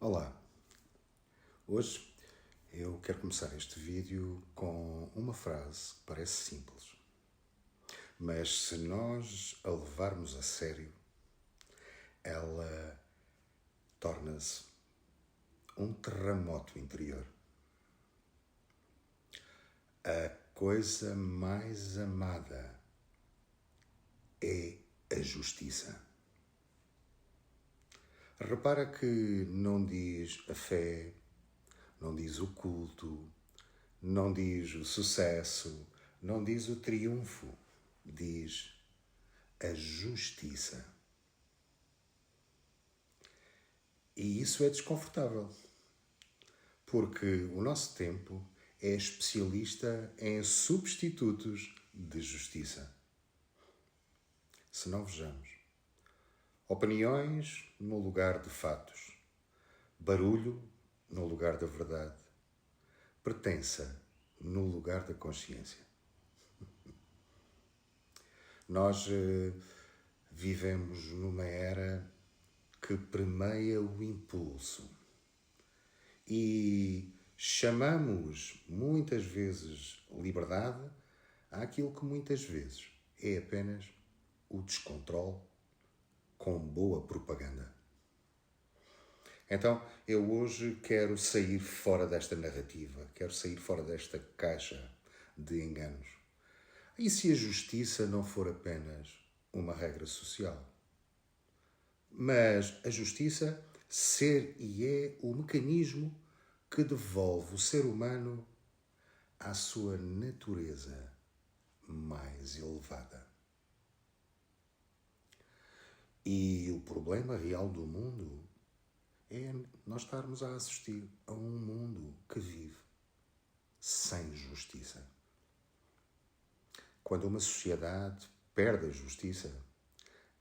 Olá, hoje eu quero começar este vídeo com uma frase que parece simples, mas se nós a levarmos a sério, ela torna-se um terremoto interior. A coisa mais amada é a justiça. Repara que não diz a fé, não diz o culto, não diz o sucesso, não diz o triunfo, diz a justiça. E isso é desconfortável, porque o nosso tempo é especialista em substitutos de justiça. Se não vejamos, opiniões no lugar de fatos, barulho no lugar da verdade, pertença no lugar da consciência. Nós vivemos numa era que permeia o impulso e chamamos muitas vezes liberdade àquilo que muitas vezes é apenas o descontrole com boa propaganda. Então, eu hoje quero sair fora desta narrativa, quero sair fora desta caixa de enganos. E se a justiça não for apenas uma regra social? Mas a justiça ser e é o mecanismo que devolve o ser humano à sua natureza mais elevada. E o problema real do mundo é nós estarmos a assistir a um mundo que vive sem justiça. Quando uma sociedade perde a justiça,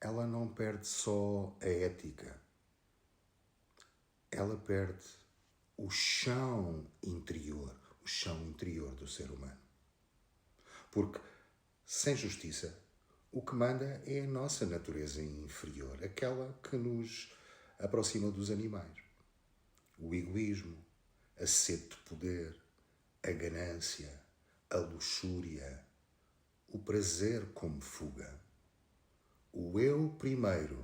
ela não perde só a ética, ela perde o chão interior do ser humano. Porque sem justiça, o que manda é a nossa natureza inferior, aquela que nos aproxima dos animais. O egoísmo, a sede de poder, a ganância, a luxúria, o prazer como fuga. O eu primeiro,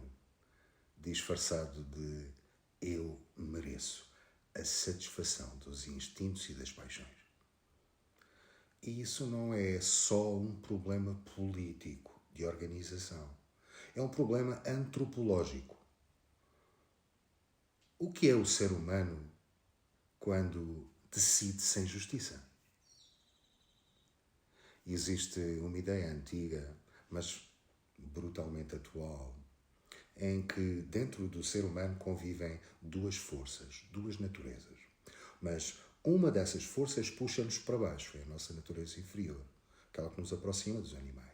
disfarçado de eu mereço, a satisfação dos instintos e das paixões. E isso não é só um problema político, de organização. É um problema antropológico. O que é o ser humano quando decide sem justiça? Existe uma ideia antiga, mas brutalmente atual, em que dentro do ser humano convivem duas forças, duas naturezas. Mas uma dessas forças puxa-nos para baixo, é a nossa natureza inferior, aquela que nos aproxima dos animais.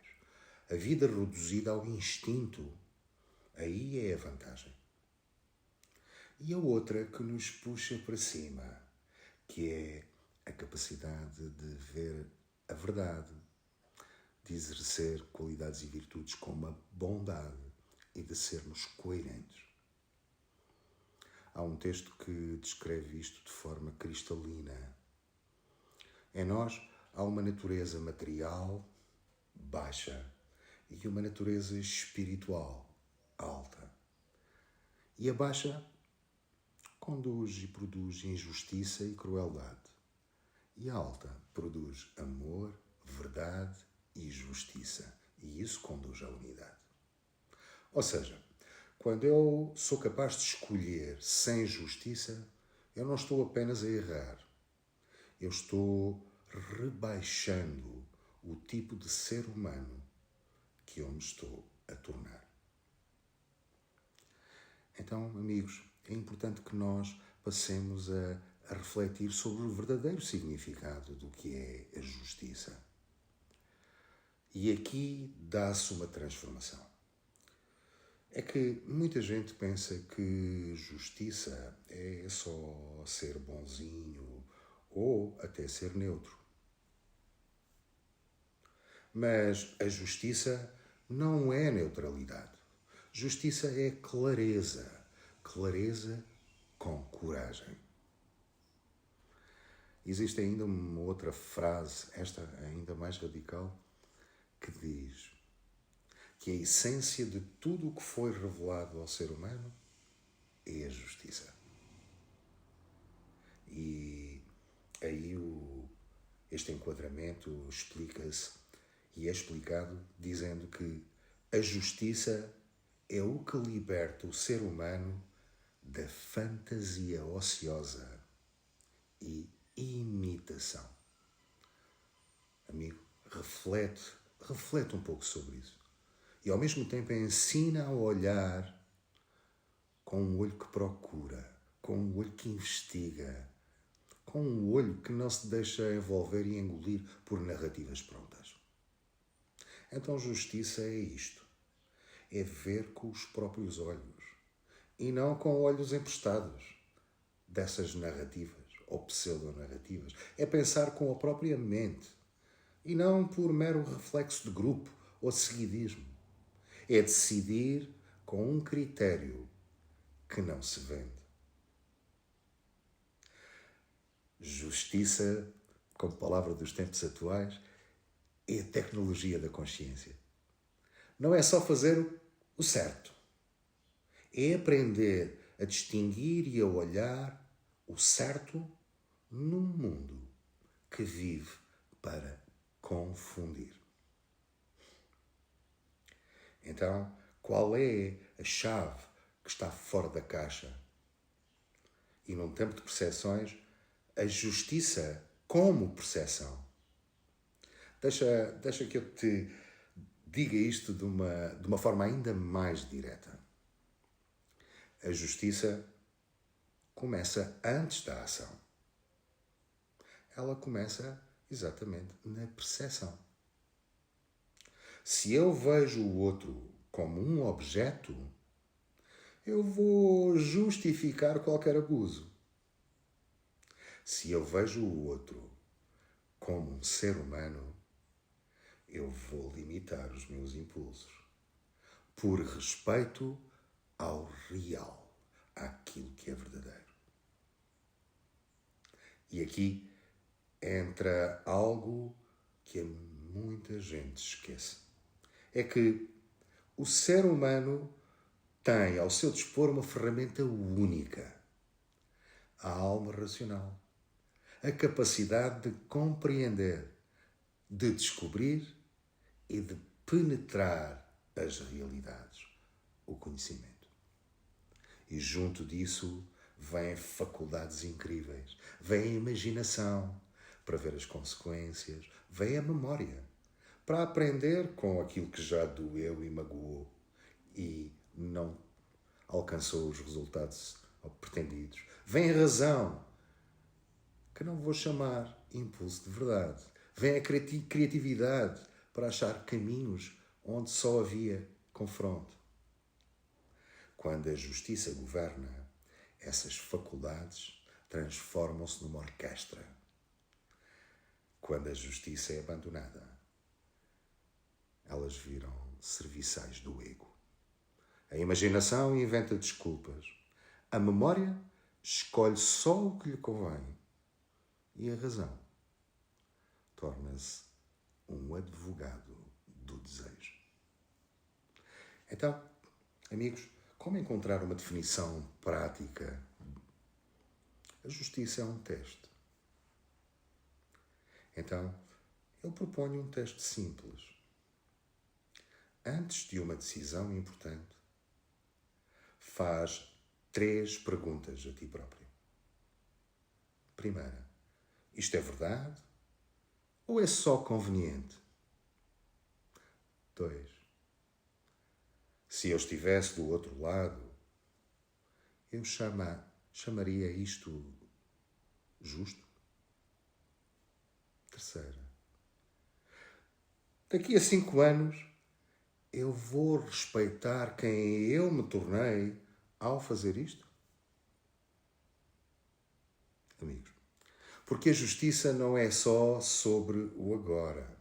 A vida reduzida ao instinto, aí é a vantagem. E a outra que nos puxa para cima, que é a capacidade de ver a verdade, de exercer qualidades e virtudes como a bondade e de sermos coerentes. Há um texto que descreve isto de forma cristalina. Em nós há uma natureza material baixa e uma natureza espiritual alta. E a baixa conduz e produz injustiça e crueldade. E a alta produz amor, verdade e justiça. E isso conduz à unidade. Ou seja, quando eu sou capaz de escolher sem justiça, eu não estou apenas a errar. Eu estou rebaixando o tipo de ser humano que eu me estou a tornar. Então, amigos, é importante que nós passemos a refletir sobre o verdadeiro significado do que é a justiça. E aqui dá-se uma transformação. É que muita gente pensa que justiça é só ser bonzinho ou até ser neutro. Mas a justiça não é neutralidade. Justiça é clareza. Clareza com coragem. coragem. Existe ainda uma outra frase, esta ainda mais radical, que diz que a essência de tudo o que foi revelado ao ser humano é a justiça. E aí este enquadramento explica-se e é explicado dizendo que a justiça é o que liberta o ser humano da fantasia ociosa e imitação. Amigo, reflete um pouco sobre isso. E ao mesmo tempo ensina a olhar com um olho que procura, com um olho que investiga, com um olho que não se deixa envolver e engolir por narrativas prontas. Então justiça é isto. É ver com os próprios olhos e não com olhos emprestados dessas narrativas ou pseudonarrativas. É pensar com a própria mente e não por mero reflexo de grupo ou seguidismo. É decidir com um critério que não se vende. Justiça, como palavra dos tempos atuais, é a tecnologia da consciência. Não é só fazer o certo. É aprender a distinguir e a olhar o certo num mundo que vive para confundir. Então, qual é a chave que está fora da caixa? E num tempo de percepções, a justiça como percepção. Deixa que eu te diga isto de uma forma ainda mais direta. A justiça começa antes da ação. Ela começa exatamente na percepção. Se eu vejo o outro como um objeto, eu vou justificar qualquer abuso. Se eu vejo o outro como um ser humano, eu vou limitar os meus impulsos por respeito ao real, àquilo que é verdadeiro. E aqui entra algo que muita gente esquece. É que o ser humano tem ao seu dispor uma ferramenta única. A alma racional. A capacidade de compreender, de descobrir e de penetrar as realidades, o conhecimento. E junto disso vêm faculdades incríveis, vem a imaginação para ver as consequências, vem a memória para aprender com aquilo que já doeu e magoou e não alcançou os resultados pretendidos. Vem a razão, que não vou chamar impulso de verdade. Vem a criatividade para achar caminhos onde só havia confronto. Quando a justiça governa, essas faculdades transformam-se numa orquestra. Quando a justiça é abandonada, elas viram serviçais do ego. A imaginação inventa desculpas. A memória escolhe só o que lhe convém. E a razão torna-se um advogado do desejo. Então, amigos, como encontrar uma definição prática? A justiça é um teste. Então, eu proponho um teste simples. Antes de uma decisão importante, faz 3 perguntas a ti próprio. Primeira, isto é verdade ou é só conveniente? 2, se eu estivesse do outro lado, eu chamaria isto justo? Terceira, daqui a 5 anos, eu vou respeitar quem eu me tornei ao fazer isto? Amigos, porque a justiça não é só sobre o agora.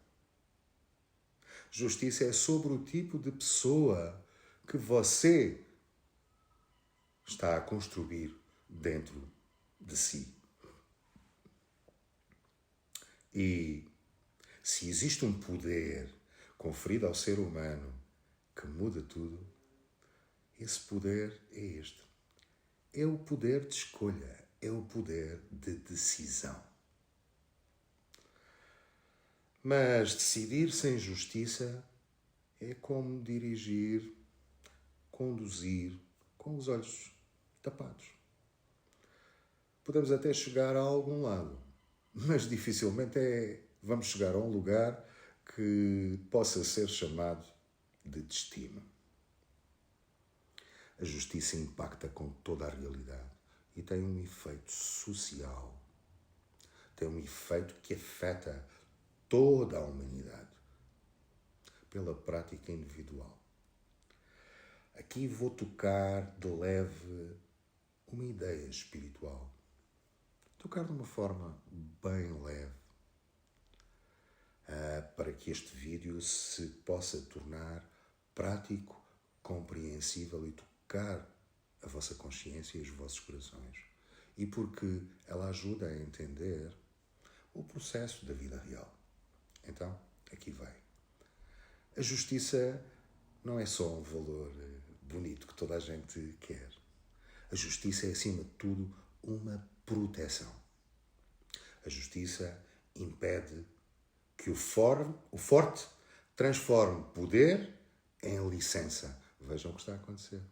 Justiça é sobre o tipo de pessoa que você está a construir dentro de si. E se existe um poder conferido ao ser humano que muda tudo, esse poder é este. É o poder de escolha, é o poder de decisão. Mas decidir sem justiça é como dirigir, conduzir com os olhos tapados. Podemos até chegar a algum lado, mas dificilmente vamos chegar a um lugar que possa ser chamado de destino. A justiça impacta com toda a realidade e tem um efeito social. Tem um efeito que afeta toda a humanidade pela prática individual. Aqui vou tocar de leve uma ideia espiritual. Tocar de uma forma bem leve, para que este vídeo se possa tornar prático, compreensível e tocar a vossa consciência e os vossos corações. E porque ela ajuda a entender o processo da vida real. Então, aqui vai. A justiça não é só um valor bonito que toda a gente quer. A justiça é, acima de tudo, uma proteção. A justiça impede que o forte transforme poder em licença. Vejam o que está a acontecer.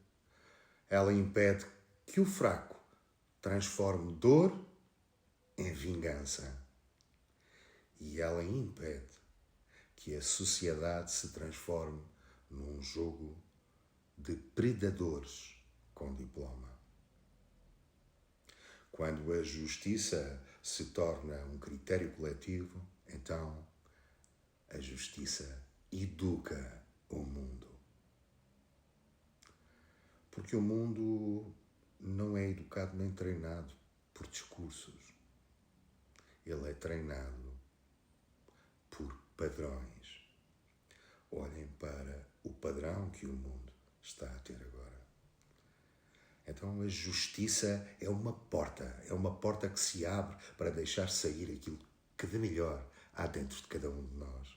Ela impede que o fraco transforme dor em vingança. E ela impede que a sociedade se transforme num jogo de predadores com diploma. Quando a justiça se torna um critério coletivo, então a justiça educa o mundo. Porque o mundo não é educado nem treinado por discursos. Ele é treinado por padrões. Olhem para o padrão que o mundo está a ter agora. Então a justiça é uma porta que se abre para deixar sair aquilo que de melhor há dentro de cada um de nós.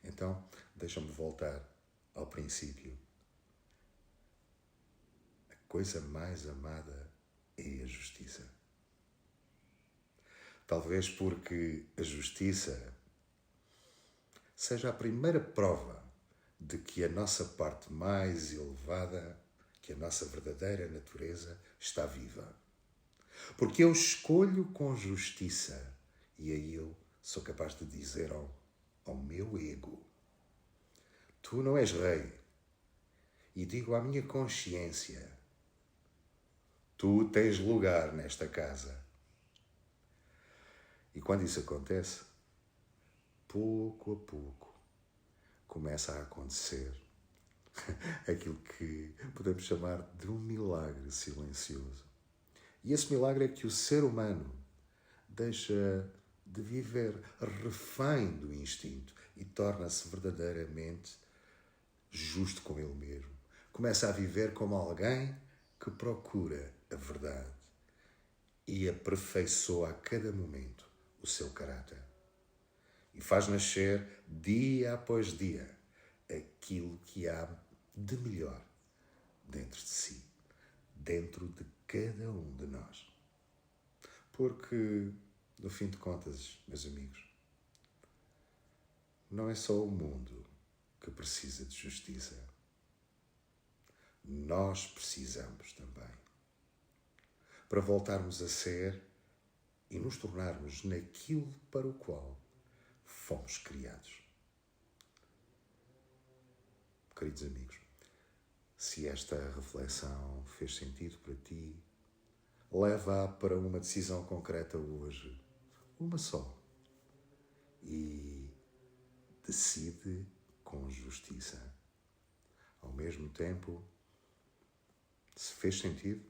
Então, deixa-me voltar ao princípio. A coisa mais amada é a justiça. Talvez porque a justiça seja a primeira prova de que a nossa parte mais elevada, que a nossa verdadeira natureza está viva. Porque eu escolho com justiça e aí eu sou capaz de dizer ao meu ego: tu não és rei. E digo à minha consciência: tu tens lugar nesta casa. E quando isso acontece, pouco a pouco, começa a acontecer aquilo que podemos chamar de um milagre silencioso. E esse milagre é que o ser humano deixa de viver refém do instinto e torna-se verdadeiramente justo com ele mesmo. Começa a viver como alguém que procura a verdade e aperfeiçoa a cada momento o seu caráter. E faz nascer, dia após dia, aquilo que há de melhor dentro de si, dentro de cada um de nós. Porque, no fim de contas, meus amigos, não é só o mundo que precisa de justiça. Nós precisamos também. Para voltarmos a ser e nos tornarmos naquilo para o qual fomos criados. Queridos amigos, se esta reflexão fez sentido para ti, leva-a para uma decisão concreta hoje, uma só, e decide com justiça. Ao mesmo tempo, se fez sentido,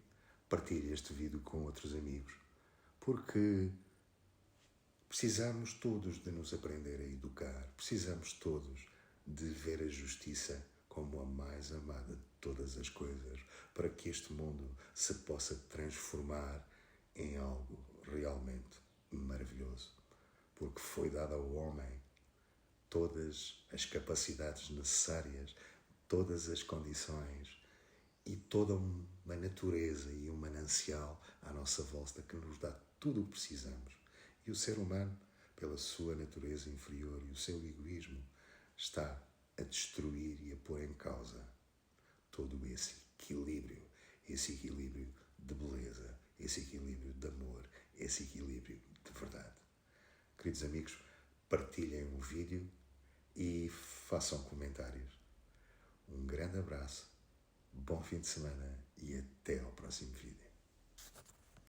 partilhe este vídeo com outros amigos, porque precisamos todos de nos aprender a educar, precisamos todos de ver a justiça como a mais amada de todas as coisas, para que este mundo se possa transformar em algo realmente maravilhoso, porque foi dado ao homem todas as capacidades necessárias, todas as condições e toda uma natureza e um manancial à nossa volta que nos dá tudo o que precisamos. E o ser humano, pela sua natureza inferior e o seu egoísmo, está a destruir e a pôr em causa todo esse equilíbrio de beleza, esse equilíbrio de amor, esse equilíbrio de verdade. Queridos amigos, partilhem o vídeo e façam comentários. Um grande abraço, bom fim de semana e até ao próximo vídeo.